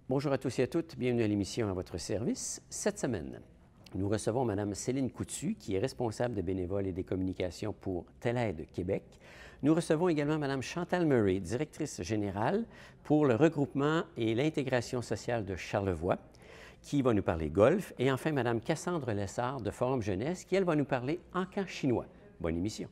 Bonjour à tous et à toutes, bienvenue à l'émission à votre service. Cette semaine, nous recevons Mme Céline Coutu, qui est responsable de bénévoles et des communications pour TELaide Québec. Nous recevons également Mme Chantal Murray, directrice générale pour le regroupement et l'intégration sociale de Charlevoix, qui va nous parler golf. Et enfin, Mme Cassandre Lessard de Forum Jeunesse, qui, elle, va nous parler encan chinois. Bonne émission.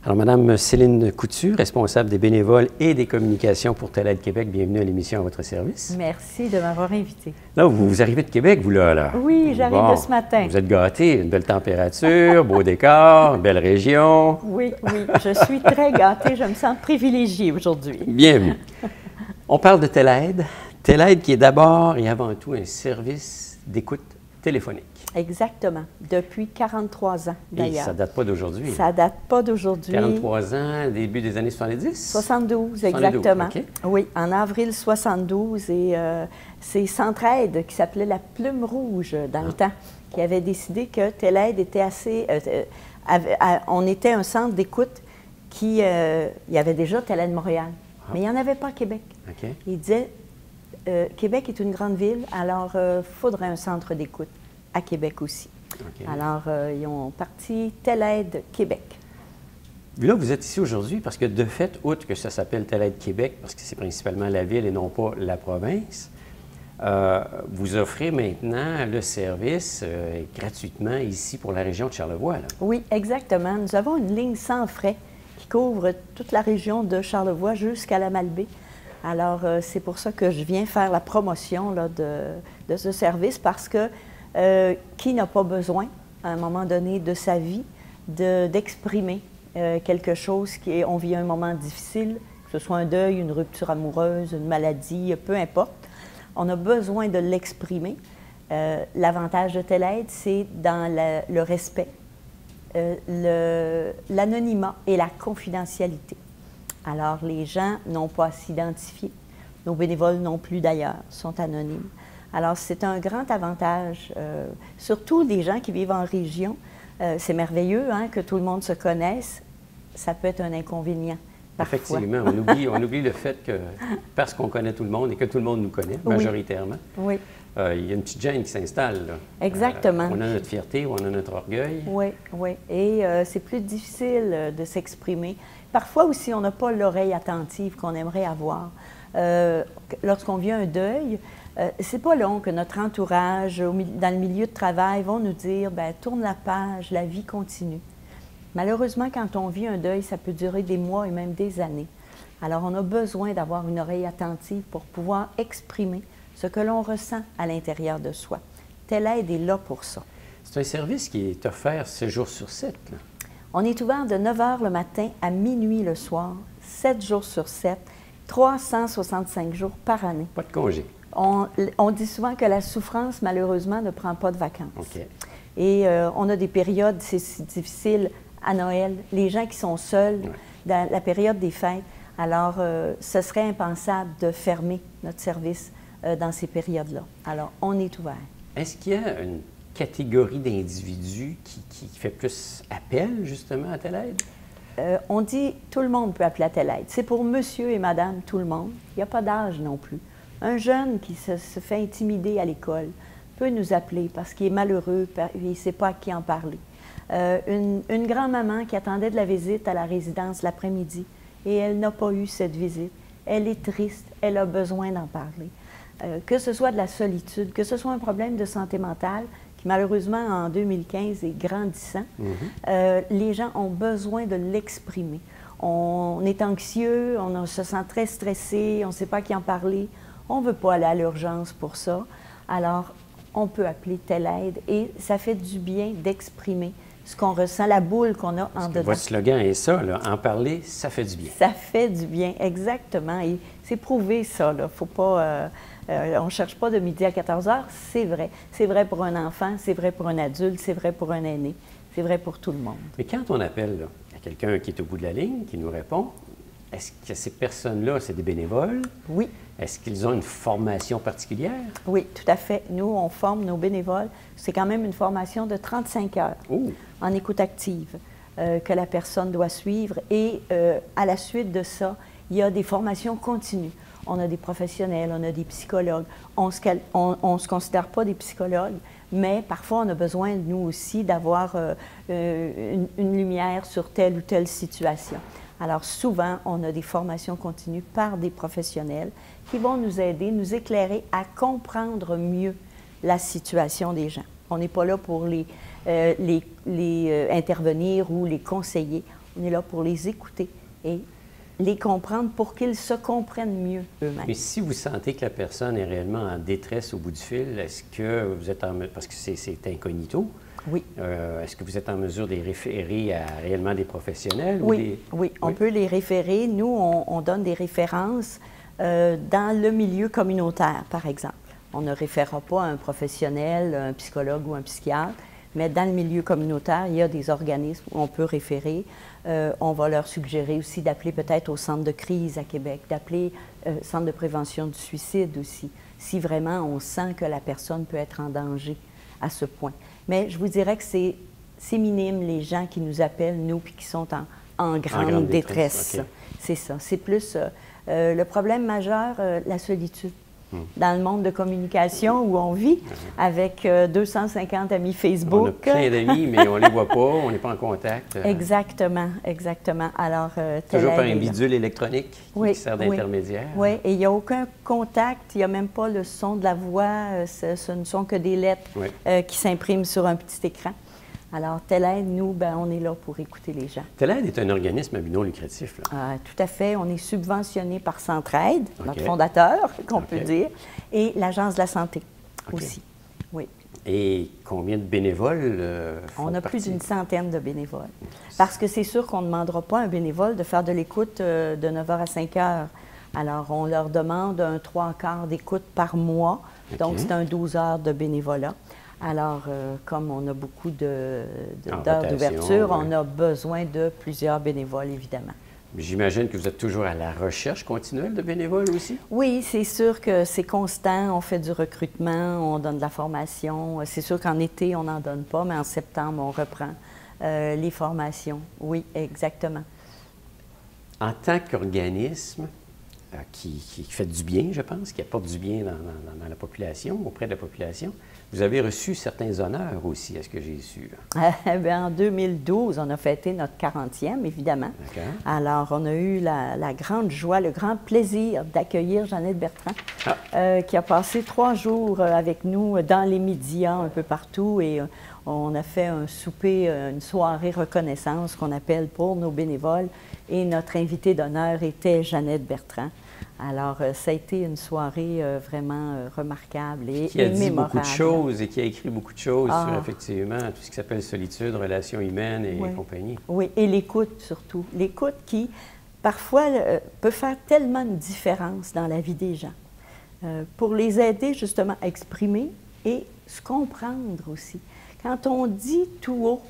Alors, Mme Céline Coutu, responsable des bénévoles et des communications pour TELaide Québec, bienvenue à l'émission à votre service. Merci de m'avoir invité. Là, vous arrivez de Québec, vous, là? Oui, j'arrive de ce matin. Vous êtes gâtés, une belle température, beau décor, une belle région. Oui, je suis très gâtée, je me sens privilégiée aujourd'hui. Bienvenue. On parle de TELaide. TELaide qui est d'abord et avant tout un service d'écoute téléphonique. Exactement, depuis 43 ans d'ailleurs. Ça ne date pas d'aujourd'hui. Ça date pas d'aujourd'hui. 43 ans, début des années 70? 72, exactement. OK. Oui, en avril 72. Et c'est Centraide, qui s'appelait la Plume Rouge dans le temps, qui avait décidé que TELaide était assez... on était un centre d'écoute qui... il y avait déjà TELaide Montréal, mais il n'y en avait pas à Québec. OK. Il disait, Québec est une grande ville, alors il faudrait un centre d'écoute à Québec aussi. Okay. Alors, ils ont parti TELaide Québec. Là, vous êtes ici aujourd'hui parce que, de fait, outre que ça s'appelle TELaide Québec, parce que c'est principalement la ville et non pas la province, vous offrez maintenant le service gratuitement ici pour la région de Charlevoix. Là. Oui, exactement. Nous avons une ligne sans frais qui couvre toute la région de Charlevoix jusqu'à la Malbaie. Alors, c'est pour ça que je viens faire la promotion là, de ce service parce que qui n'a pas besoin, à un moment donné de sa vie, d'exprimer quelque chose on vit un moment difficile, que ce soit un deuil, une rupture amoureuse, une maladie, peu importe. On a besoin de l'exprimer. L'avantage de TELaide, c'est dans le respect, l'anonymat et la confidentialité. Alors, les gens n'ont pas à s'identifier. Nos bénévoles non plus, d'ailleurs, sont anonymes. Alors, c'est un grand avantage, surtout des gens qui vivent en région. C'est merveilleux hein, que tout le monde se connaisse. Ça peut être un inconvénient, parfois. Effectivement, on oublie le fait que, parce qu'on connaît tout le monde et que tout le monde nous connaît, majoritairement, oui. Il y a une petite gêne qui s'installe. Exactement. On a notre fierté, on a notre orgueil. Oui, oui. Et c'est plus difficile de s'exprimer. Parfois aussi, on n'a pas l'oreille attentive qu'on aimerait avoir. Lorsqu'on vit un deuil, c'est pas long que notre entourage, dans le milieu de travail, vont nous dire bien, tourne la page, la vie continue. Malheureusement, quand on vit un deuil, ça peut durer des mois et même des années. Alors, on a besoin d'avoir une oreille attentive pour pouvoir exprimer ce que l'on ressent à l'intérieur de soi. TELaide est là pour ça. C'est un service qui est offert 7 jours sur 7. Là. On est ouvert de 9 h le matin à minuit le soir, 7 jours sur 7, 365 jours par année. Pas de congé. On dit souvent que la souffrance, malheureusement, ne prend pas de vacances. Okay. Et on a des périodes, c'est difficile à Noël, les gens qui sont seuls, dans la période des fêtes. Alors, ce serait impensable de fermer notre service dans ces périodes-là. Alors, on est ouvert. Est-ce qu'il y a une catégorie d'individus qui fait plus appel, justement, à TELaide? On dit tout le monde peut appeler à TELaide. C'est pour monsieur et madame tout le monde. Il n'y a pas d'âge non plus. Un jeune qui se fait intimider à l'école peut nous appeler parce qu'il est malheureux, il ne sait pas à qui en parler. Une grand-maman qui attendait de la visite à la résidence l'après-midi et elle n'a pas eu cette visite. Elle est triste, elle a besoin d'en parler. Que ce soit de la solitude, que ce soit un problème de santé mentale, qui malheureusement en 2015 est grandissant, les gens ont besoin de l'exprimer. On est anxieux, on se sent très stressé, on ne sait pas à qui en parler, on ne veut pas aller à l'urgence pour ça. Alors, on peut appeler TELaide et ça fait du bien d'exprimer ce qu'on ressent, la boule qu'on a en dedans. Votre slogan est ça, là, en parler, ça fait du bien. Ça fait du bien, exactement. Et c'est prouvé, ça, là. Faut pas... on ne cherche pas de midi à 14 heures, c'est vrai. C'est vrai pour un enfant, c'est vrai pour un adulte, c'est vrai pour un aîné, c'est vrai pour tout le monde. Mais quand on appelle là, à quelqu'un qui est au bout de la ligne, qui nous répond, est-ce que ces personnes-là, c'est des bénévoles? Oui. Est-ce qu'ils ont une formation particulière? Oui, tout à fait. Nous, on forme nos bénévoles. C'est quand même une formation de 35 heures en écoute active que la personne doit suivre. Et à la suite de ça, il y a des formations continues. On a des professionnels, on a des psychologues. On ne se considère pas des psychologues, mais parfois on a besoin, nous aussi, d'avoir une lumière sur telle ou telle situation. Alors souvent, on a des formations continues par des professionnels qui vont nous aider, nous éclairer à comprendre mieux la situation des gens. On n'est pas là pour les intervenir ou les conseiller. On est là pour les écouter et les comprendre pour qu'ils se comprennent mieux eux-mêmes. Mais si vous sentez que la personne est réellement en détresse au bout du fil, est-ce que vous êtes parce que c'est incognito, oui. Est-ce que vous êtes en mesure de les référer à réellement des professionnels? Oui, oui, on peut les référer. Nous, on donne des références dans le milieu communautaire, par exemple. On ne référera pas à un professionnel, un psychologue ou un psychiatre, mais dans le milieu communautaire, il y a des organismes où on peut référer. On va leur suggérer aussi d'appeler peut-être au centre de crise à Québec, d'appeler centre de prévention du suicide aussi, si vraiment on sent que la personne peut être en danger à ce point. Mais je vous dirais que c'est minime les gens qui nous appellent, nous, puis qui sont en grande détresse. Okay. C'est ça. C'est plus le problème majeur, la solitude. Dans le monde de communication où on vit, avec 250 amis Facebook. On a plein d'amis, mais on ne les voit pas, on n'est pas en contact. Exactement, exactement. Alors, toujours par un bidule électronique qui sert d'intermédiaire. Oui, et il n'y a aucun contact, il n'y a même pas le son de la voix, ce ne sont que des lettres qui s'impriment sur un petit écran. Alors, TELaide, nous, on est là pour écouter les gens. TELaide est un organisme à but non lucratif, là. Tout à fait. On est subventionné par Centraide, notre fondateur, qu'on peut dire, et l'Agence de la santé aussi. Oui. Et combien de bénévoles On a plus d'une centaine de bénévoles. Parce que c'est sûr qu'on ne demandera pas à un bénévole de faire de l'écoute de 9h à 5h. Alors, on leur demande un 3/4 d'écoute par mois. Donc, c'est un 12 heures de bénévolat. Alors, comme on a beaucoup d'heures d'ouverture, on a besoin de plusieurs bénévoles, évidemment. J'imagine que vous êtes toujours à la recherche continuelle de bénévoles aussi? Oui, c'est sûr que c'est constant. On fait du recrutement, on donne de la formation. C'est sûr qu'en été, on n'en donne pas, mais en septembre, on reprend les formations. Oui, exactement. En tant qu'organisme qui fait du bien, je pense, qui apporte du bien dans la population, auprès de la population, vous avez reçu certains honneurs aussi, est-ce que j'ai su? En 2012, on a fêté notre 40e, évidemment. Alors, on a eu la grande joie, le grand plaisir d'accueillir Jeannette Bertrand, qui a passé 3 jours avec nous dans les médias un peu partout. Et on a fait un souper, une soirée reconnaissance qu'on appelle pour nos bénévoles. Et notre invitée d'honneur était Jeannette Bertrand. Alors, ça a été une soirée vraiment remarquable et qui a dit mémorable. beaucoup de choses et qui a écrit beaucoup de choses sur, effectivement, tout ce qui s'appelle solitude, relations humaines et compagnie. Oui, et l'écoute surtout. L'écoute qui, parfois, peut faire tellement de différence dans la vie des gens. Pour les aider, justement, à exprimer et se comprendre aussi. Quand on dit tout haut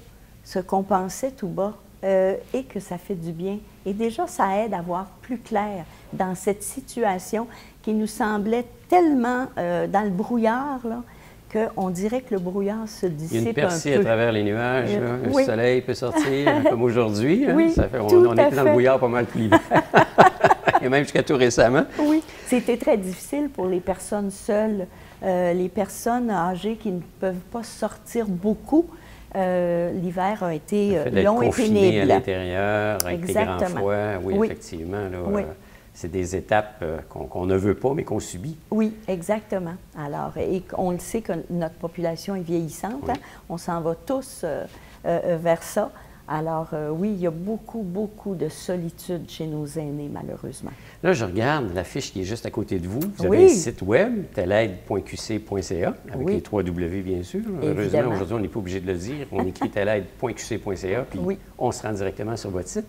ce qu'on pensait tout bas, et que ça fait du bien. Et déjà, ça aide à voir plus clair dans cette situation qui nous semblait tellement dans le brouillard, là, qu'on dirait que le brouillard se dissipe un peu. Il y a une percée à travers les nuages, le soleil peut sortir, comme aujourd'hui. Oui, ça fait, on était dans le brouillard pas mal tout l'hiver. Et même jusqu'à tout récemment. Oui, c'était très difficile pour les personnes seules, les personnes âgées qui ne peuvent pas sortir beaucoup. L'hiver a été long et pénible. À l'intérieur, avec des grands froids. Oui, effectivement. C'est des étapes qu'on ne veut pas, mais qu'on subit. Oui, exactement. Alors, et on le sait que notre population est vieillissante. On s'en va tous vers ça. Alors, oui, il y a beaucoup, beaucoup de solitude chez nos aînés, malheureusement. Là, je regarde la fiche qui est juste à côté de vous. Vous avez Oui. un site web, telaide.qc.ca, avec Oui. les 3 W, bien sûr. Heureusement, Évidemment. aujourd'hui, on n'est pas obligé de le dire. On écrit telaide.qc.ca, puis Oui. on se rend directement sur votre site.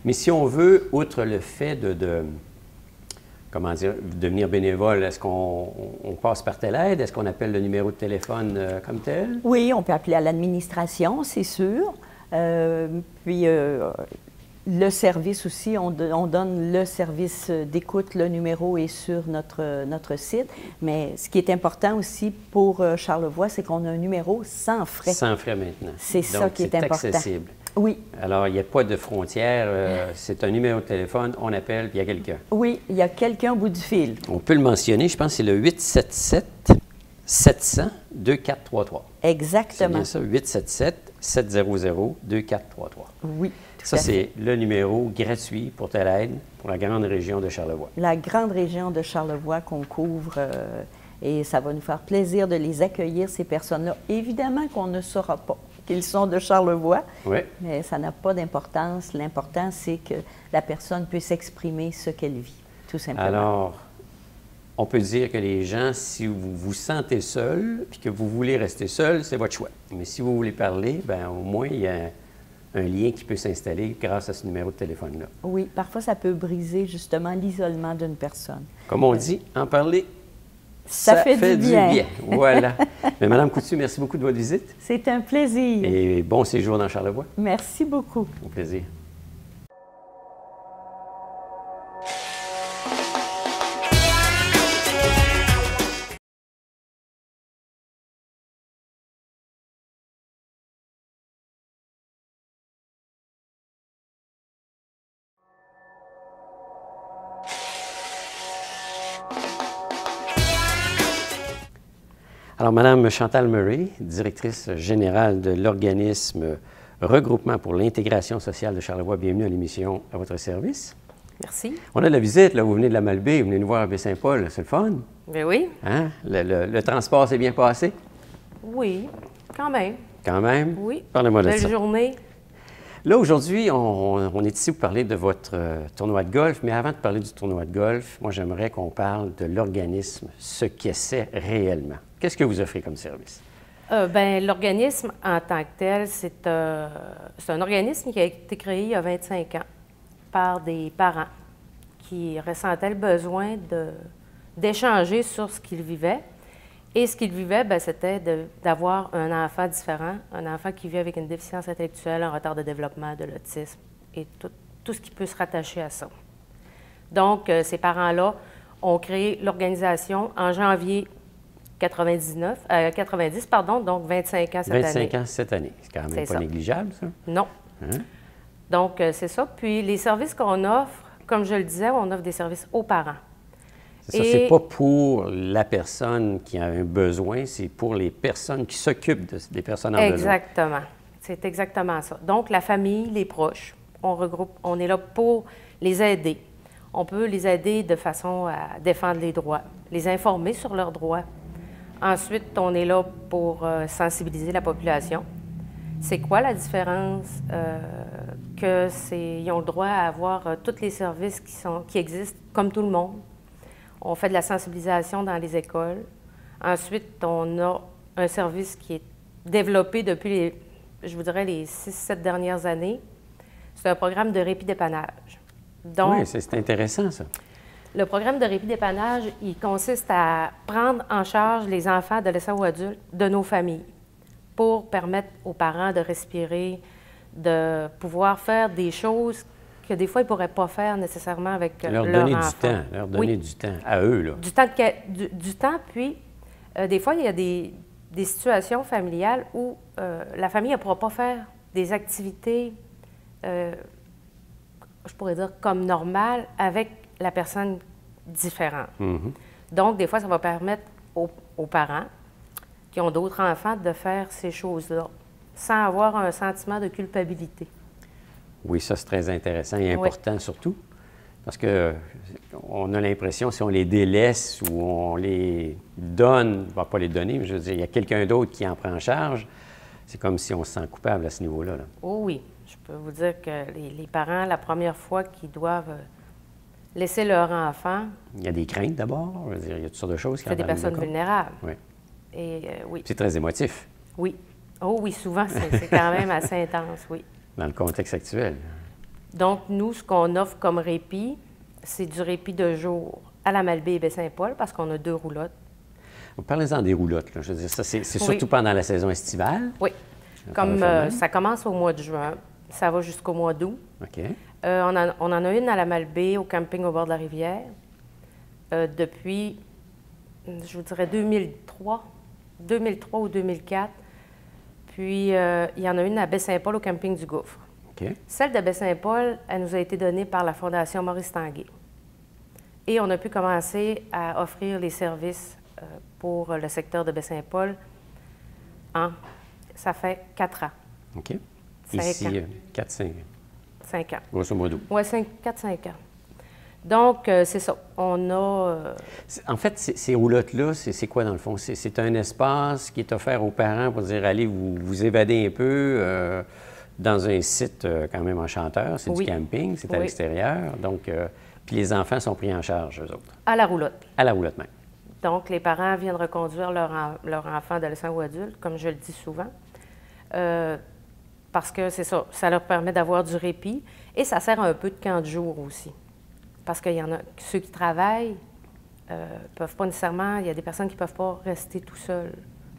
Mais si on veut, outre le fait comment dire, devenir bénévole, est-ce qu'on passe par Telaide? Est-ce qu'on appelle le numéro de téléphone comme tel? Oui, on peut appeler à l'administration, c'est sûr. Puis, le service aussi, on donne le service d'écoute, le numéro est sur notre site. Mais ce qui est important aussi pour Charlevoix, c'est qu'on a un numéro sans frais. Sans frais maintenant. C'est ça qui est important. C'est accessible. Oui. Alors, il n'y a pas de frontière. C'est un numéro de téléphone, on appelle, puis il y a quelqu'un. Oui, il y a quelqu'un au bout du fil. On peut le mentionner, je pense que c'est le 877-700-2433. Exactement. C'est bien ça, 877-700-2433. Oui, tout Ça, à fait. c'est le numéro gratuit pour Telaide, pour la grande région de Charlevoix. La grande région de Charlevoix qu'on couvre, et ça va nous faire plaisir de les accueillir, ces personnes-là. Évidemment qu'on ne saura pas qu'ils sont de Charlevoix, Oui. mais ça n'a pas d'importance. L'important, c'est que la personne puisse exprimer ce qu'elle vit, tout simplement. Alors, on peut dire que les gens, si vous vous sentez seul, puis que vous voulez rester seul, c'est votre choix. Mais si vous voulez parler, bien, au moins, il y a un lien qui peut s'installer grâce à ce numéro de téléphone-là. Oui, parfois, ça peut briser justement l'isolement d'une personne. Comme on dit, en parler, Ça fait du bien. Voilà. Mais Mme Coutu, merci beaucoup de votre visite. C'est un plaisir. Et bon séjour dans Charlevoix. Merci beaucoup. Au plaisir. Alors, Mme Chantal Murray, directrice générale de l'organisme Regroupement pour l'intégration sociale de Charlevoix, bienvenue à l'émission à votre service. Merci. On a de la visite, là, vous venez de la Malbaie, vous venez nous voir à Baie-Saint-Paul, c'est le fun. Ben oui. Hein? Le transport s'est bien passé? Oui, quand même. Quand même? Oui. Parlez-moi de Belle ça. journée. Là, aujourd'hui, on est ici pour parler de votre tournoi de golf, mais avant de parler du tournoi de golf, moi, j'aimerais qu'on parle de l'organisme, ce qu'est réellement. Qu'est-ce que vous offrez comme service? Ben, l'organisme en tant que tel, c'est un organisme qui a été créé il y a 25 ans par des parents qui ressentaient le besoin d'échanger sur ce qu'ils vivaient. Et ce qu'ils vivaient, ben, c'était d'avoir un enfant différent, un enfant qui vit avec une déficience intellectuelle, un retard de développement, de l'autisme et tout ce qui peut se rattacher à ça. Donc, ces parents-là ont créé l'organisation en janvier 90, donc 25 ans cette année. 25 ans cette année. C'est quand même C'est pas ça. négligeable, ça. Non. Hein? Donc, c'est ça. Puis, les services qu'on offre, comme je le disais, on offre des services aux parents. C'est ça, Et- c'est pas pour la personne qui a un besoin, c'est pour les personnes qui s'occupent des personnes en besoin. Exactement. C'est exactement ça. Donc, la famille, les proches, on regroupe, on est là pour les aider. On peut les aider de façon à défendre les droits, les informer sur leurs droits. Ensuite, on est là pour sensibiliser la population. C'est quoi la différence? Ils ont le droit à avoir tous les services qui existent, comme tout le monde. On fait de la sensibilisation dans les écoles. Ensuite, on a un service qui est développé depuis, je vous dirais, les 6-7 dernières années. C'est un programme de répit-dépannage. Donc, Oui, c'est intéressant, ça. le programme de répit-dépannage, il consiste à prendre en charge les enfants, adolescents ou adultes de nos familles pour permettre aux parents de respirer, de pouvoir faire des choses que des fois, ils ne pourraient pas faire nécessairement avec Leur leur donner enfant. du temps, leur donner Oui. du temps à eux, là. Du temps, puis des fois, il y a des situations familiales où la famille ne pourra pas faire des activités, je pourrais dire, comme normales avec la personne différente. Mhm. Donc, des fois, ça va permettre aux parents qui ont d'autres enfants de faire ces choses-là sans avoir un sentiment de culpabilité. Oui, ça, c'est très intéressant et Oui. important surtout, parce que on a l'impression, si on les délaisse ou on les donne, on va pas les donner, mais je veux dire, il y a quelqu'un d'autre qui en prend en charge, c'est comme si on se sent coupable à ce niveau-là. Là. Oh oui, Je peux vous dire que les parents, la première fois qu'ils doivent laisser leur enfant... Il y a des craintes d'abord, il y a toutes sortes de choses. C'est des personnes vulnérables. Oui. Et oui. C'est très émotif. Oui. Oh oui, souvent, c'est quand même assez intense, oui. Dans le contexte actuel. Donc, nous, ce qu'on offre comme répit, c'est du répit de jour à la Malbaie et Baie-Saint-Paul, parce qu'on a 2 roulottes. Parlez-en des roulottes. Là. Je veux dire, ça, c'est surtout pendant la saison estivale. Oui. Comme ça commence au mois de juin, ça va jusqu'au mois d'août. OK. On en a une à la Malbaie, au camping au bord de la rivière, depuis, je vous dirais, 2003 ou 2004. Puis, il y en a une à Baie-Saint-Paul, au camping du Gouffre. OK. Celle de Baie-Saint-Paul, elle nous a été donnée par la Fondation Maurice Tanguay. Et on a pu commencer à offrir les services pour le secteur de Baie-Saint-Paul ça fait 4 ans. OK. 5 Ici, ans. 4-5. 5 ans. Grosso modo. Oui, 4-5 ans. Donc, c'est ça. On a... En fait, ces roulottes-là, c'est quoi dans le fond? C'est un espace qui est offert aux parents pour dire, allez, vous évadez un peu dans un site quand même enchanteur. C'est du camping, c'est à l'extérieur. Donc, puis les enfants sont pris en charge, eux autres. À la roulotte. À la roulotte même. Donc, les parents viennent reconduire leur enfant, adolescent ou adulte, comme je le dis souvent, parce que c'est ça, ça leur permet d'avoir du répit et ça sert un peu de camp de jour aussi. Parce qu'il y en a, ceux qui travaillent peuvent pas nécessairement, il y a des personnes qui ne peuvent pas rester tout seuls.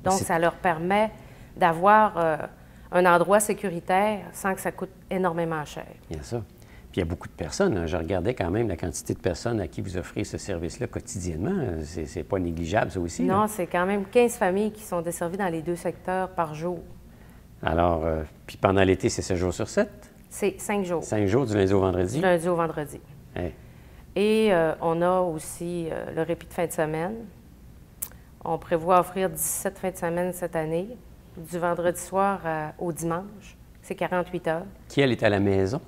Donc, ça leur permet d'avoir un endroit sécuritaire sans que ça coûte énormément cher. Il y a ça. Puis il y a beaucoup de personnes. Hein. Je regardais quand même la quantité de personnes à qui vous offrez ce service-là quotidiennement. C'est pas négligeable, ça aussi. Non, là. c'est quand même 15 familles qui sont desservies dans les 2 secteurs par jour. Alors, puis pendant l'été, c'est 7 jours sur 7? C'est 5 jours. 5 jours, du lundi au vendredi? Du lundi au vendredi. Hey. Et on a aussi le répit de fin de semaine. On prévoit offrir 17 fins de semaine cette année, du vendredi soir au dimanche. C'est 48 heures. Qui, elle, est à la maison?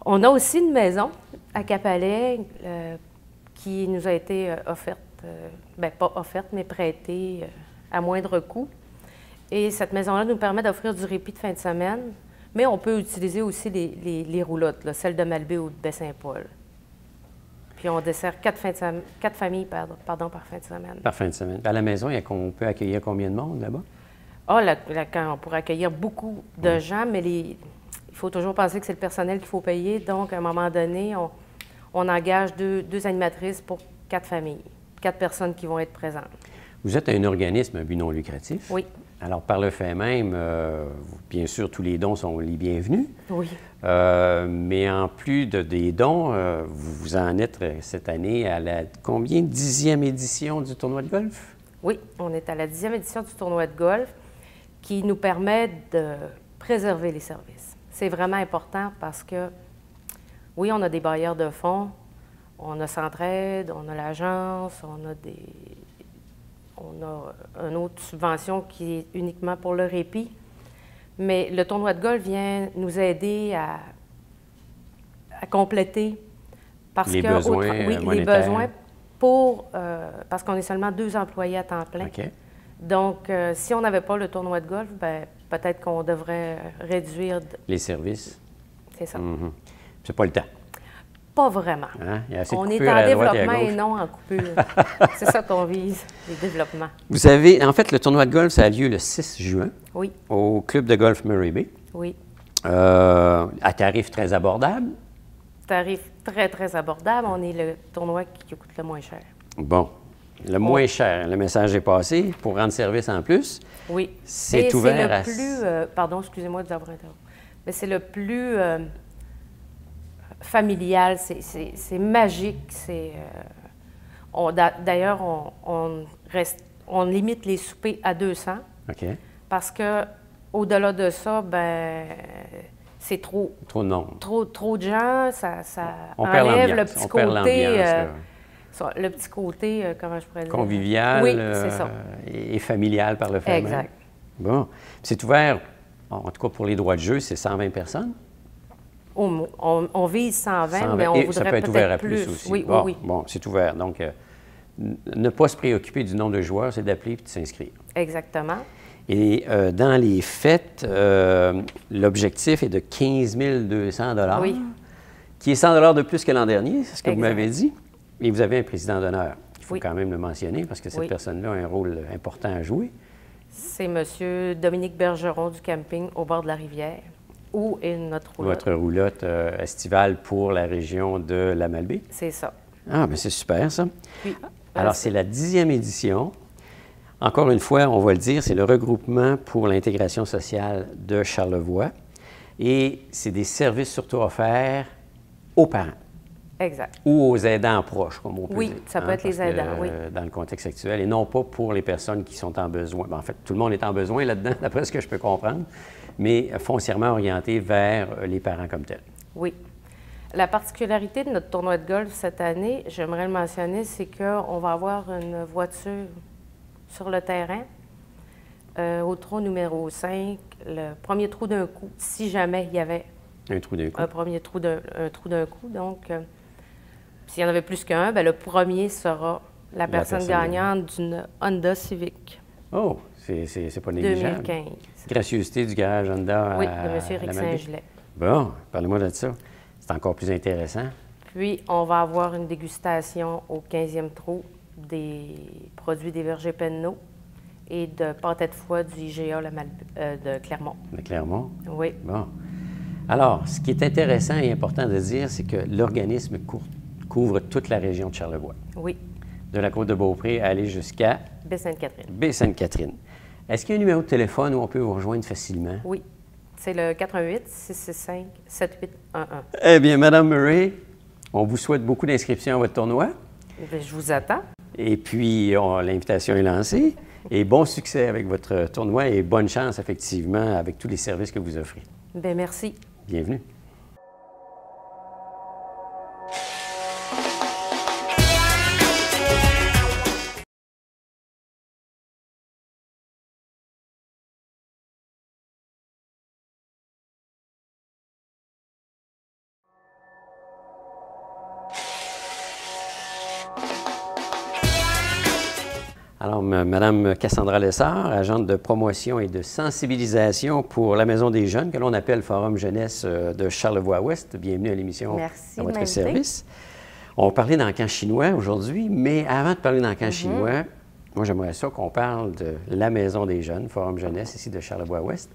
On a aussi une maison à Cap-Palais qui nous a été offerte, bien pas offerte, mais prêtée à moindre coût. Et cette maison-là nous permet d'offrir du répit de fin de semaine, mais on peut utiliser aussi les roulottes, là, celles de Malbaie ou de Baie-Saint-Paul. Puis on dessert 4 familles par fin de semaine. Par fin de semaine. À la maison, on peut accueillir combien de monde là-bas? On pourrait accueillir beaucoup de gens, mais il faut toujours penser que c'est le personnel qu'il faut payer. Donc, à un moment donné, on engage deux animatrices pour 4 familles, 4 personnes qui vont être présentes. Vous êtes un organisme à but non lucratif. Oui. Alors, par le fait même, bien sûr, tous les dons sont les bienvenus. Oui. Mais en plus des dons, vous en êtes cette année à la combien? 10e édition du tournoi de golf? Oui, on est à la 10e édition du tournoi de golf qui nous permet de préserver les services. C'est vraiment important parce que, oui, on a des bailleurs de fonds, on a Centraide, on a l'agence, on a une autre subvention qui est uniquement pour le répit. Mais le tournoi de golf vient nous aider à compléter parce les besoins monétaires. Les besoins parce qu'on est seulement 2 employés à temps plein. OK. Donc, si on n'avait pas le tournoi de golf, bien, peut-être qu'on devrait réduire... Les services. C'est ça. Mm-hmm. C'est pas le temps. Pas vraiment. Hein? Il y a assez de on est coupures en à droite développement et à et non en coupure. C'est ça qu'on vise, les développements. Vous savez, en fait, le tournoi de golf, ça a lieu le 6 juin. Oui. Au club de golf Murray Bay. Oui. À tarif très abordable. Tarif très, très abordable. On est le tournoi qui coûte le moins cher. Bon. Le moins cher. Le message est passé pour rendre service en plus. Oui. C'est ouvert à... C'est le plus... pardon, excusez-moi de vous avoir interrompu. Mais c'est le plus familial. C'est magique. D'ailleurs, on limite les soupers à 200. OK. Parce que au-delà de ça, ben c'est trop. Trop de nombre. Trop de gens, ça on perd enlève l'ambiance. le petit On perd côté. Le petit côté, comment je pourrais dire? Convivial oui, c'est ça. Et familial par le fait exact. même. Bon. C'est ouvert, en tout cas pour les droits de jeu, c'est 120 personnes? On vise 120, mais on et voudrait ça peut être ouvert à plus aussi. Oui, bon, oui. Bon, c'est ouvert. Donc, ne pas se préoccuper du nombre de joueurs, c'est d'appeler et de s'inscrire. Exactement. Et dans les fêtes, l'objectif est de 15 200 $, Oui. qui est 100 $ de plus que l'an dernier, c'est ce que vous Exact. m'avez dit. Et vous avez un président d'honneur. Il faut Oui. quand même le mentionner parce que cette Oui. personne-là a un rôle important à jouer. C'est M. Dominique Bergeron du camping au bord de la rivière, où est notre roulotte. Votre roulotte estivale pour la région de la Malbaie. C'est ça. Ah, bien c'est super ça. Puis, Alors, c'est la 10e édition. Encore une fois, on va le dire, c'est le regroupement pour l'intégration sociale de Charlevoix. Et c'est des services surtout offerts aux parents Exact. ou aux aidants proches, comme on peut Oui, dire. ça peut être les parce que, aidants, oui. Dans le contexte actuel, et non pas pour les personnes qui sont en besoin. Ben, en fait, tout le monde est en besoin là-dedans, d'après ce que je peux comprendre, mais foncièrement orienté vers les parents comme tels. Oui. La particularité de notre tournoi de golf cette année, j'aimerais le mentionner, c'est qu'on va avoir une voiture sur le terrain, au trou numéro 5, le premier trou d'un coup, si jamais il y avait Un trou d'un coup. un trou d'un coup. Donc, s'il y en avait plus qu'un, bien, le premier sera la personne gagnante d'une Honda Civic Oh, c'est pas négligeable. 2015. Gracieuseté du garage Honda Oui, à de M. Éric la Malbaie. Saint-Gelais. Bon, parlez-moi de ça. C'est encore plus intéressant. Puis, on va avoir une dégustation au 15e trou des produits des vergers Penneau et de pâté de foie du IGA de Clermont. De Clermont. Oui, Bon. Alors, ce qui est intéressant et important de dire, c'est que l'organisme couvre toute la région de Charlevoix, oui. de la Côte-de-Beaupré à aller jusqu'à Baie-Sainte-Catherine. Baie-Sainte-Catherine. Est-ce qu'il y a un numéro de téléphone où on peut vous rejoindre facilement? Oui. C'est le 88-665-7811. Eh bien, Madame Murray, on vous souhaite beaucoup d'inscriptions à votre tournoi. Bien, je vous attends. Et puis, l'invitation est lancée. Et bon succès avec votre tournoi et bonne chance, effectivement, avec tous les services que vous offrez. Bien, merci. Bienvenue. Alors, Madame Cassandra Lessard, agente de promotion et de sensibilisation pour la Maison des Jeunes, que l'on appelle Forum Jeunesse de Charlevoix-Ouest. Bienvenue à l'émission, Merci à de votre m'inviter. service. On va parler d'encan chinois aujourd'hui, mais avant de parler d'encan chinois, moi, j'aimerais ça qu'on parle de la Maison des Jeunes, Forum Jeunesse, ici de Charlevoix-Ouest.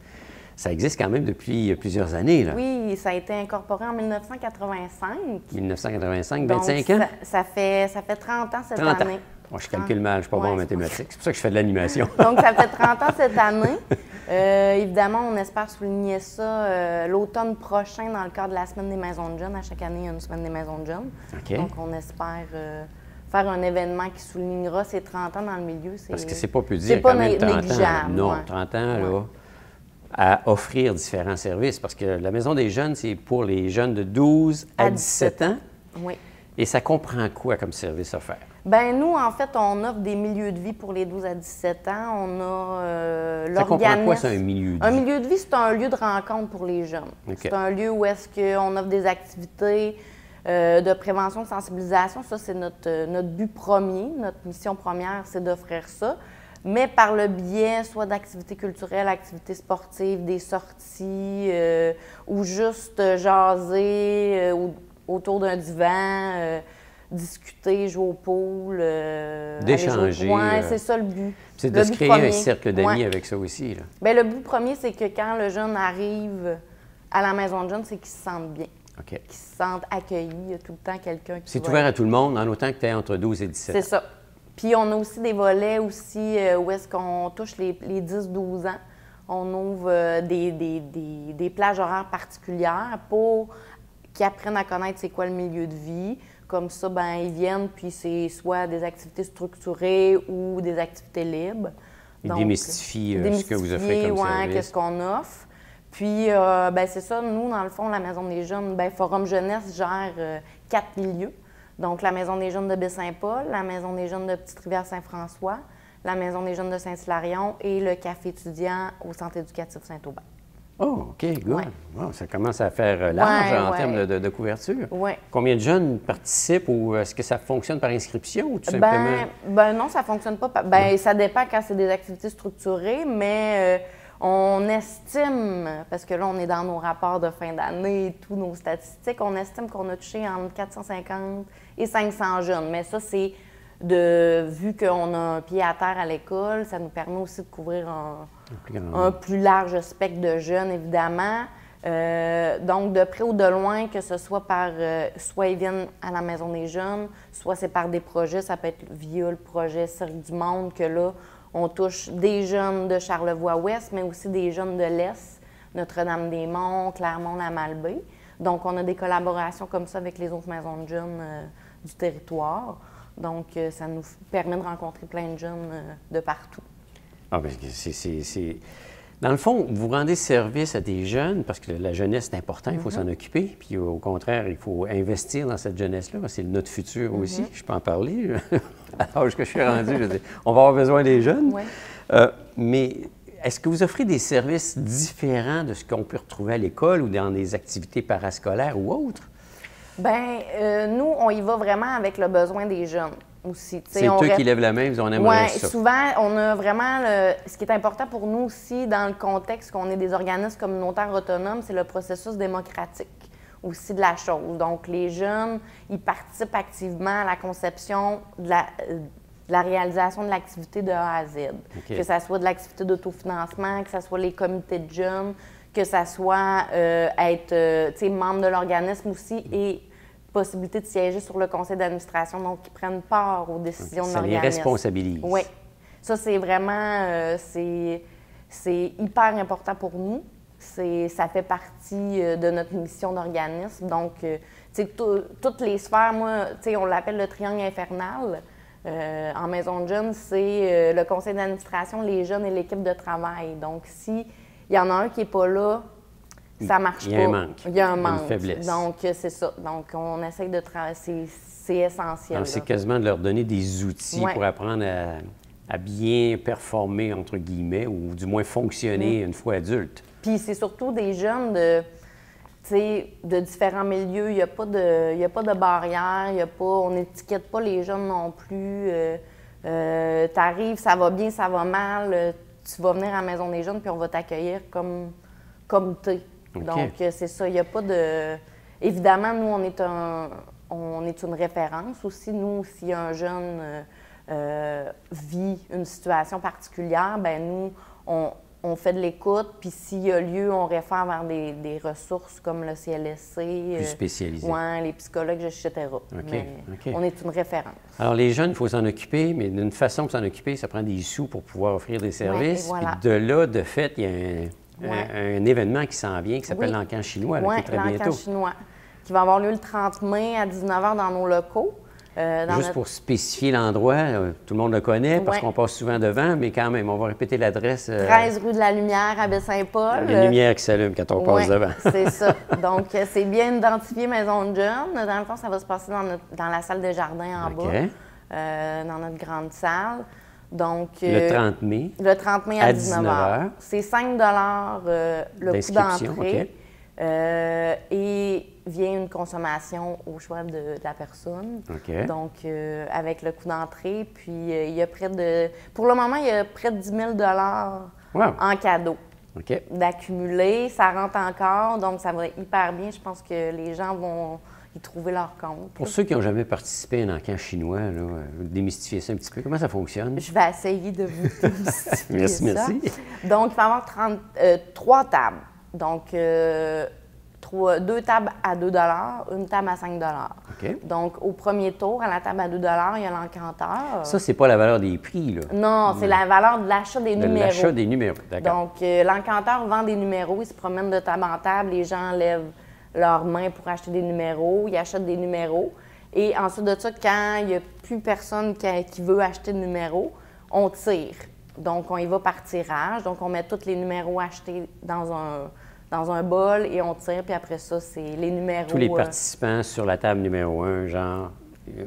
Ça existe quand même depuis plusieurs années, là. Oui, ça a été incorporé en 1985. 1985, Donc, 25 ans? Ça fait 30 ans cette 30 ans. année. Moi, je calcule mal, je ne suis pas bon en Ouais, mathématiques. C'est pour ça que je fais de l'animation. Donc, ça fait 30 ans cette année. Évidemment, on espère souligner ça l'automne prochain dans le cadre de la Semaine des Maisons de Jeunes. À chaque année, il y a une Semaine des Maisons de Jeunes. OK. Donc, on espère faire un événement qui soulignera ces 30 ans dans le milieu. Parce que c'est pas peu dire c'est pas quand même 30 ans. négligeable, Non, ouais. 30 ans, là, à offrir différents services. Parce que la Maison des Jeunes, c'est pour les jeunes de 12 à 17 ans. Oui. Et ça comprend quoi comme service offert? Ben nous, en fait, on offre des milieux de vie pour les 12 à 17 ans. On a Ça comprend l'organisme. quoi, ça, un milieu de Un vie? milieu de vie, c'est un lieu de rencontre pour les jeunes. OK. C'est un lieu où est-ce qu'on offre des activités de prévention, de sensibilisation. Ça, c'est notre but premier. Notre mission première, c'est d'offrir ça. Mais par le biais soit d'activités culturelles, activités sportives, des sorties, ou juste jaser autour d'un divan, discuter, jouer au pool. D'échanger, Oui, c'est ça le but. C'est de Le se but créer premier. un cercle d'amis Ouais. avec ça aussi, là. Bien, le but premier, c'est que quand le jeune arrive à la maison de jeunes, c'est qu'il se sente bien, OK. qu'il se sente accueilli. Il y a tout le temps quelqu'un qui C'est va ouvert à tout le monde, en autant que tu es entre 12 et 17 C'est ça. Puis on a aussi des volets aussi où est-ce qu'on touche les 10-12 ans. On ouvre des plages horaires particulières pour qu'ils apprennent à connaître c'est quoi le milieu de vie. Comme ça, ben ils viennent, puis c'est soit des activités structurées ou des activités libres. Ils démystifient ce que vous offrez comme ouais, service. qu'est-ce qu'on offre. Puis, ben c'est ça, nous, dans le fond, la Maison des Jeunes, ben Forum Jeunesse gère 4 milieux. Donc, la Maison des Jeunes de Baie-Saint-Paul, la Maison des Jeunes de Petite-Rivière-Saint-François, la Maison des Jeunes de Saint-Hilarion et le Café étudiant au Centre éducatif Saint-Aubin. Oh, OK, good. Ouais. Wow, ça commence à faire large en ouais. termes de couverture. Oui. Combien de jeunes participent ou est-ce que ça fonctionne par inscription ou tout simplement? Ben non, ça ne fonctionne pas. Ça dépend quand c'est des activités structurées, mais on estime, parce que là, on est dans nos rapports de fin d'année, tous nos statistiques, on estime qu'on a touché entre 450 et 500 jeunes. Mais ça, c'est vu qu'on a un pied à terre à l'école, ça nous permet aussi de couvrir un plus large spectre de jeunes, évidemment. Donc, de près ou de loin, que ce soit soit ils viennent à la Maison des jeunes, soit c'est par des projets, ça peut être via le projet Cirque du Monde, que là, on touche des jeunes de Charlevoix-Ouest, mais aussi des jeunes de l'Est, Notre-Dame-des-Monts, Clermont-la-Malbaie. Donc, on a des collaborations comme ça avec les autres maisons de jeunes du territoire. Donc, ça nous permet de rencontrer plein de jeunes de partout. Ah, bien, Dans le fond, vous rendez service à des jeunes, parce que la jeunesse, c'est important, il faut s'en occuper. Puis au contraire, il faut investir dans cette jeunesse-là, parce que c'est notre futur aussi. Je peux en parler. À l'âge que je suis rendu, je dis, on va avoir besoin des jeunes. Oui. Mais est-ce que vous offrez des services différents de ce qu'on peut retrouver à l'école ou dans des activités parascolaires ou autres? Bien, nous, on y va vraiment avec le besoin des jeunes aussi. C'est eux qui lèvent la main, ils on aimerait ça. Oui, souvent, on a vraiment ce qui est important pour nous aussi, dans le contexte qu'on est des organismes communautaires autonomes, c'est le processus démocratique aussi de la chose. Donc, les jeunes, ils participent activement à la conception de la réalisation de l'activité de A à Z. Okay. Que ce soit de l'activité d'autofinancement, que ce soit les comités de jeunes, que ce soit être membre de l'organisme aussi et possibilité de siéger sur le conseil d'administration, donc qui prennent part aux décisions de l'organisme. Ça les responsabilise. Oui. Ça, c'est vraiment, c'est hyper important pour nous. Ça fait partie de notre mission d'organisme. Donc, toutes les sphères, moi, on l'appelle le triangle infernal. En maison de jeunes, c'est le conseil d'administration, les jeunes et l'équipe de travail. Donc, s'il y en a un qui n'est pas là, ça ne marche pas. Il y a un manque. Il y a un manque. Une faiblesse. Donc, c'est ça. Donc, on essaye de travailler. C'est essentiel. Alors, c'est quasiment de leur donner des outils pour apprendre à bien performer, entre guillemets, ou du moins fonctionner une fois adulte. Puis, c'est surtout des jeunes de différents milieux. Il n'y a pas de barrière. On n'étiquette pas les jeunes non plus. T'arrives, ça va bien, ça va mal. Tu vas venir à la Maison des jeunes, puis on va t'accueillir comme t'es. Okay. Donc, c'est ça. Il n'y a pas de... Évidemment, nous, on est une référence aussi. Nous, si un jeune vit une situation particulière, bien, nous, on fait de l'écoute, puis s'il y a lieu, on réfère vers des ressources comme le CLSC. Plus spécialisé. Oui, les psychologues, etc. Okay. On est une référence. Alors, les jeunes, il faut s'en occuper, mais d'une façon de s'en occuper, ça prend des sous pour pouvoir offrir des services. Voilà. Puis de là, de fait, il y a un événement qui s'en vient qui s'appelle l'Encan chinois, qui est très bientôt. l'Encan chinois, qui va avoir lieu le 30 mai à 19h dans nos locaux. Juste pour spécifier l'endroit, tout le monde le connaît parce qu'on passe souvent devant, mais quand même, on va répéter l'adresse. 13 rue de la Lumière à Baie-Saint-Paul. Les lumières qui s'allument quand on passe devant. C'est ça. Donc, c'est bien identifié Maison de jeunes. Dans le fond, ça va se passer dans la salle de jardin en bas, dans notre grande salle. Donc, le 30 mai. Le 30 mai à 19h. C'est 5 le coût d'entrée. Et vient une consommation au choix de la personne. Donc, avec le coût d'entrée. Puis, il y a pour le moment, il y a près de 10 000 en cadeau d'accumuler. Ça rentre encore, donc ça va hyper bien. Je pense que les gens vont y trouver leur compte. Pour ceux qui n'ont jamais participé à un encamp chinois, démystifier ça un petit peu. Comment ça fonctionne? Je vais essayer de vous démystifier ça. Merci. Donc, il va y avoir 3 tables. Donc, 2 tables à 2 $, une table à 5 $. Donc, au premier tour, à la table à 2 $, il y a l'encanteur. Ça, c'est pas la valeur des prix, là? Non, c'est la valeur de l'achat des numéros. L'achat des numéros, d'accord. Donc, l'encanteur vend des numéros, il se promène de table en table, les gens lèvent leurs mains pour acheter des numéros, ils achètent des numéros. Et ensuite de ça, quand il n'y a plus personne qui veut acheter de numéros, on tire. Donc, on y va par tirage. Donc, on met tous les numéros achetés dans un bol et on tire. Puis après ça, c'est les numéros. Tous les participants sur la table numéro 1, genre,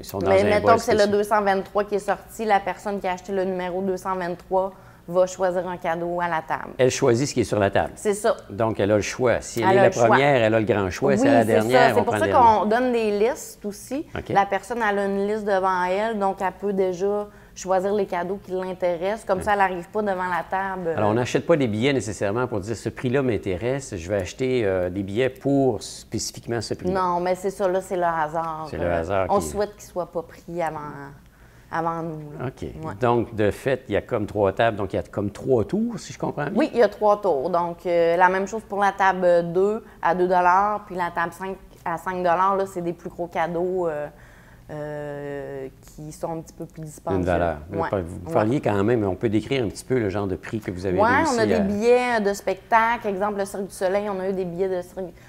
sont dans un bol. Mettons que c'est le 223 qui est sorti. La personne qui a acheté le numéro 223 va choisir un cadeau à la table. Elle choisit ce qui est sur la table. C'est ça. Donc, elle a le choix. Si elle Elle est a la le choix. première, elle a le grand choix. Si elle est la dernière, c'est on pour prend ça le dernier. qu'on donne des listes aussi. OK. La personne, elle a une liste devant elle, donc elle peut déjà choisir les cadeaux qui l'intéressent. Comme ça, elle n'arrive pas devant la table. Alors, on n'achète pas des billets nécessairement pour dire ce prix-là m'intéresse, je vais acheter des billets pour spécifiquement ce prix-là. Non, mais c'est ça, là, c'est le hasard. C'est le hasard On qui- souhaite qu'il ne soit pas pris avant nous. Là. OK. Ouais. Donc, de fait, il y a comme 3 tables, donc il y a comme 3 tours, si je comprends bien? Oui, il y a 3 tours. Donc, la même chose pour la table 2 à 2 puis la table 5 à 5 là, c'est des plus gros cadeaux qui sont un petit peu plus dispendieux. Une valeur. Ouais. Vous parliez quand même, on peut décrire un petit peu le genre de prix que vous avez Oui, réussi on a des à- billets de spectacle. Exemple, le Cirque du Soleil, on a eu des billets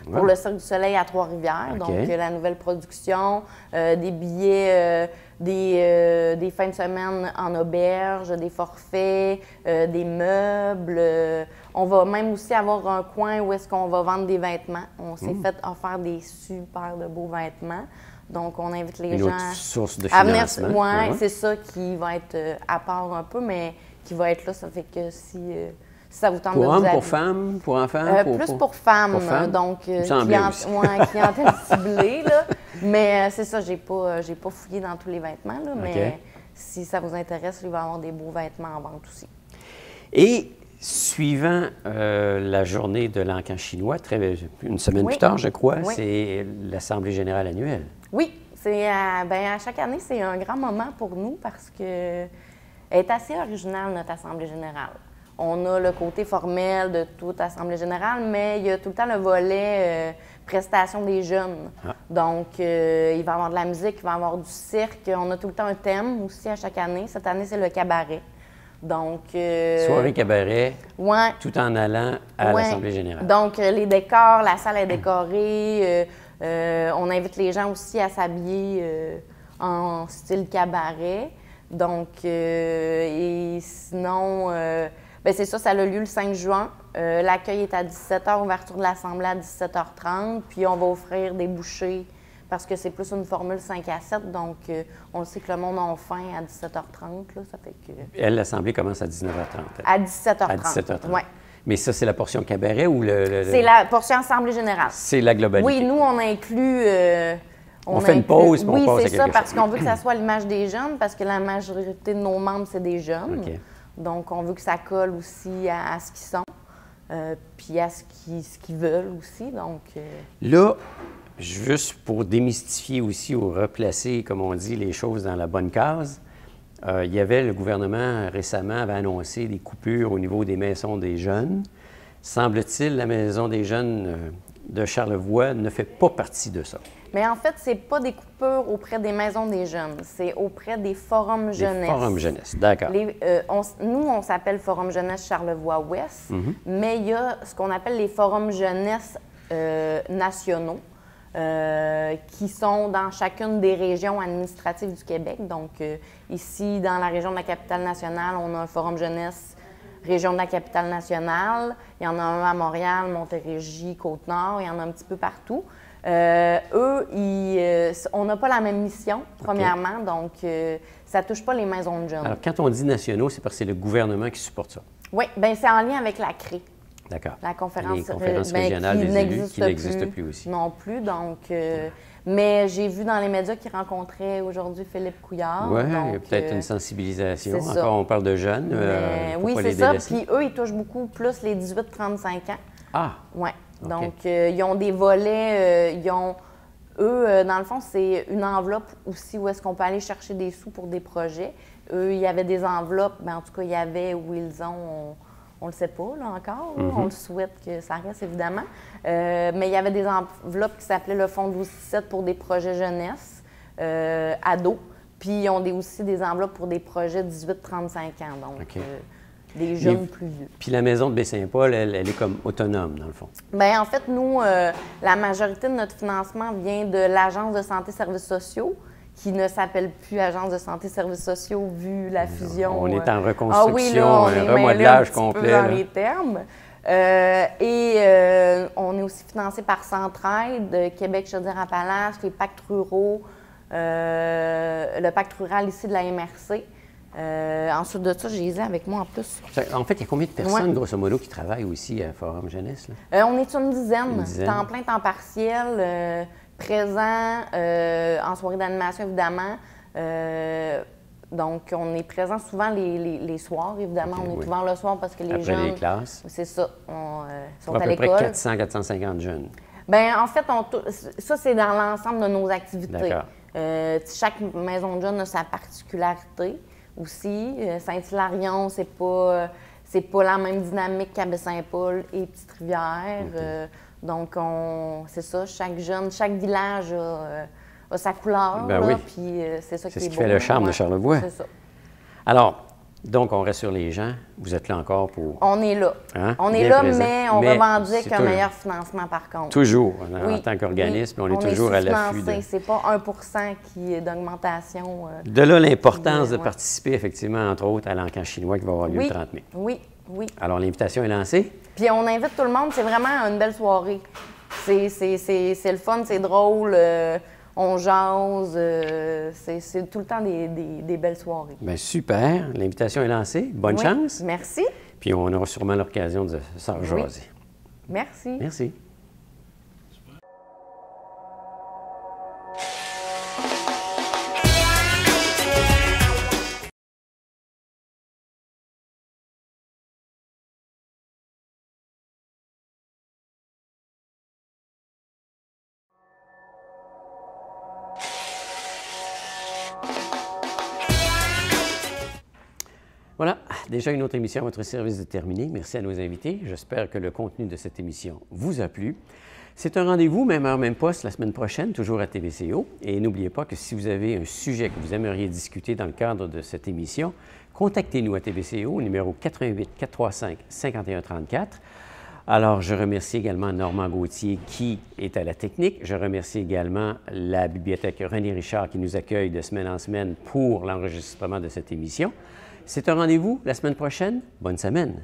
pour Ouais. le Cirque du Soleil à Trois-Rivières, OK. donc la nouvelle production, des billets, des fins de semaine en auberge, des forfaits, des meubles. On va même aussi avoir un coin où est-ce qu'on va vendre des vêtements. On s'est fait offrir des super de beaux vêtements. Donc, on invite les Une gens autre source de à venir. financement. Oui, Ouais. c'est ça qui va être à part un peu, mais qui va être là. Ça fait que si ça vous tente Pour de hommes, vous pour femmes, pour enfants? plus pour femmes, pour femmes? donc Il me semblait aussi. clientèle ciblée. Là. Mais c'est ça, j'ai pas fouillé dans tous les vêtements, là, mais si ça vous intéresse, il va y avoir des beaux vêtements en vente aussi. Et suivant la journée de l'encan chinois, une semaine plus tard, je crois, Oui. c'est l'Assemblée générale annuelle. Oui, c'est à chaque année, c'est un grand moment pour nous parce que elle est assez originale, notre Assemblée générale. On a le côté formel de toute Assemblée générale, mais il y a tout le temps le volet prestation des jeunes. Ah. Donc, il va y avoir de la musique, il va y avoir du cirque. On a tout le temps un thème aussi à chaque année. Cette année, c'est le cabaret. Donc, Soirée cabaret, ouais, tout en allant à ouais. l'Assemblée générale. Donc, les décors, la salle est décorée. On invite les gens aussi à s'habiller en style cabaret. Donc, et sinon, ben c'est ça a lieu le 5 juin. L'accueil est à 17h, ouverture de l'Assemblée à 17h30. Puis, on va offrir des bouchées parce que c'est plus une formule 5 à 7. Donc, on sait que le monde a faim à 17h30. Là, ça fait que... Elle, l'Assemblée commence à 19h30. À 17h30. À 17h30. Oui. Mais ça, c'est la portion cabaret ou C'est la portion Assemblée générale. C'est la globalité. Oui, nous, on inclut... On fait une pause, puis on oui, passe à c'est ça, quelque parce chose. qu'on veut que ça soit à l'image des jeunes, parce que la majorité de nos membres, c'est des jeunes. OK. Donc, on veut que ça colle aussi à ce qu'ils sont, puis à ce qu'ils veulent aussi. Donc, Là, juste pour démystifier aussi ou replacer, comme on dit, les choses dans la bonne case, il y avait, le gouvernement récemment avait annoncé des coupures au niveau des maisons des jeunes. Semble-t-il, la maison des jeunes de Charlevoix ne fait pas partie de ça. mais en fait, c'est pas des coupures auprès des maisons des jeunes, c'est auprès des forums jeunesse. Des forums jeunesse, d'accord. Nous, on s'appelle Forum jeunesse Charlevoix-Ouest, Mm-hmm. mais il y a ce qu'on appelle les forums jeunesse nationaux, qui sont dans chacune des régions administratives du Québec. Donc, ici, dans la région de la Capitale-Nationale, on a un forum jeunesse région de la Capitale-Nationale. Il y en a un à Montréal, Montérégie, Côte-Nord. Il y en a un petit peu partout. On n'a pas la même mission, premièrement. Donc, ça ne touche pas les maisons de jeunes. Alors, quand on dit nationaux, c'est parce que c'est le gouvernement qui supporte ça. Oui, bien, c'est en lien avec la CRE. D'accord. La conférence, Les conférences régionales des élus qui n'existent plus aussi. Non plus, donc... mais j'ai vu dans les médias qu'ils rencontraient aujourd'hui Philippe Couillard. Oui, il y a donc, peut-être une sensibilisation. c'est ça. Encore, on parle de jeunes. mais faut oui, pas c'est les ça. délaisser. Puis eux, ils touchent beaucoup plus les 18-35 ans. Ah! Oui. OK. Donc, ils ont des volets, eux, dans le fond, c'est une enveloppe aussi où est-ce qu'on peut aller chercher des sous pour des projets. Eux, il y avait des enveloppes, mais en tout cas, il y avait où ils ont, on le sait pas là encore, là. On le souhaite que ça reste évidemment. Mais il y avait des enveloppes qui s'appelaient le Fonds 1217 pour des projets jeunesse, ados. Puis ils ont aussi des enveloppes pour des projets 18-35 ans, donc OK. des jeunes plus vieux. Puis la maison de Baie-Saint-Paul, elle est comme autonome, dans le fond. Bien, en fait, nous, la majorité de notre financement vient de l'Agence de santé services sociaux, qui ne s'appelle plus Agence de santé services sociaux vu la fusion. On est en reconstruction, ah oui, là, on est un mêlé remodelage un petit complet. peu dans là. les termes. On est aussi financé par Centraide, Québec Chaudière-Appalaches, les pactes ruraux, le pacte rural ici de la MRC. Ensuite de ça, j'ai les ai avec moi en plus. En fait, il y a combien de personnes, Ouais. grosso modo, qui travaillent aussi à Forum Jeunesse? Là? On est une dizaine. Une dizaine. Temps plein, temps partiel, présent en soirée d'animation, évidemment. Donc, on est présent souvent les soirs, évidemment. Ok, on est oui. ouvert le soir parce que les Après jeunes... les classes? C'est ça, sont Pour à à peu près l'école. 400-450 jeunes. Bien, en fait, ça, c'est dans l'ensemble de nos activités. D'accord. Chaque maison de jeunes a sa particularité aussi. Saint-Hilarion, c'est pas la même dynamique qu'Abbé-Saint-Paul et Petite-Rivière. Donc, c'est ça, chaque jeune, chaque village a sa couleur. Ben là, oui. Puis c'est ça qui C'est est ce qui beau, fait le charme de ouais, Charlevoix. C'est ça. Alors, donc, on reste sur les gens. Vous êtes là encore pour... On est là. Hein? On est Bien là, présent. mais on Mais revendique c'est un toujours- meilleur financement, par contre. Toujours, en Oui, tant qu'organisme, oui. on est toujours à l'affût sous-financé. de... C'est pas 1 qui est d'augmentation. De là l'importance de Ouais. participer, effectivement, entre autres, à l'encan chinois qui va avoir lieu Oui, le 30 mai. oui, oui. Alors, l'invitation est lancée. Puis on invite tout le monde, c'est vraiment une belle soirée. C'est le fun, c'est drôle, on jase, c'est tout le temps des belles soirées. Bien, super. L'invitation est lancée. Bonne Oui, chance. Merci. Puis on aura sûrement l'occasion de s'en rejaser. Merci. Merci. Voilà, déjà une autre émission à votre service est terminée. Merci à nos invités. J'espère que le contenu de cette émission vous a plu. C'est un rendez-vous, même heure, même poste, la semaine prochaine, toujours à TVCO. Et n'oubliez pas que si vous avez un sujet que vous aimeriez discuter dans le cadre de cette émission, contactez-nous à TVCO au numéro 88 435 5134. Alors, je remercie également Normand Gauthier qui est à la technique. Je remercie également la bibliothèque René Richard qui nous accueille de semaine en semaine pour l'enregistrement de cette émission. C'est un rendez-vous la semaine prochaine. Bonne semaine.